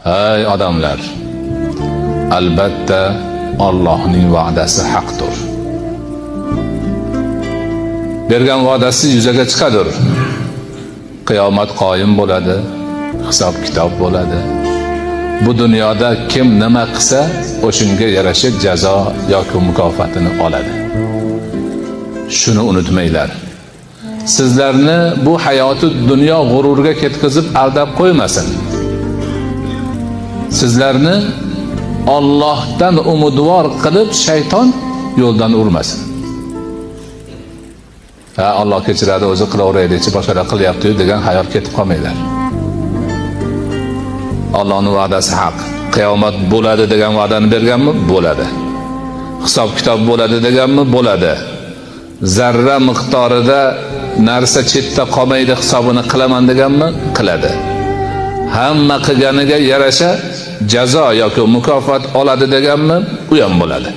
Ey odamlar, albatta Allohning va'dasi haqdir. Bergan va'dasi yuzaga chiqadir. Qiyomat qoyim bo'ladi, hisob kitob bo'ladi. Bu dunyoda kim nima qilsa, o'shunga yarasha jazo yoki mukofotini oladi. Shuni unutmanglar. Sizlarni bu hayoti dunyo g'ururga ketkizib aldab qo'ymasin. Sizlarni Allohdan umidvor qilib shayton yo'ldan urmasin. Alloh kechiradi, o'zi qilaveraydi-chi, boshqalar qilyapti degan xayol ketib qolmanglar. Allohning va'dasi haq. Qiyomat bo'ladi degan va'dani berganmi? Bo'ladi. Hisob kitob bo'ladi deganmi? Bo'ladi. Zarra miqdorida narsa chetda qolmaydi, hisobini qilaman deganmi? Qiladi. Hamma qilganiga yarasha jazo yoki mukofot oladi deganmi? U ham bo'ladi.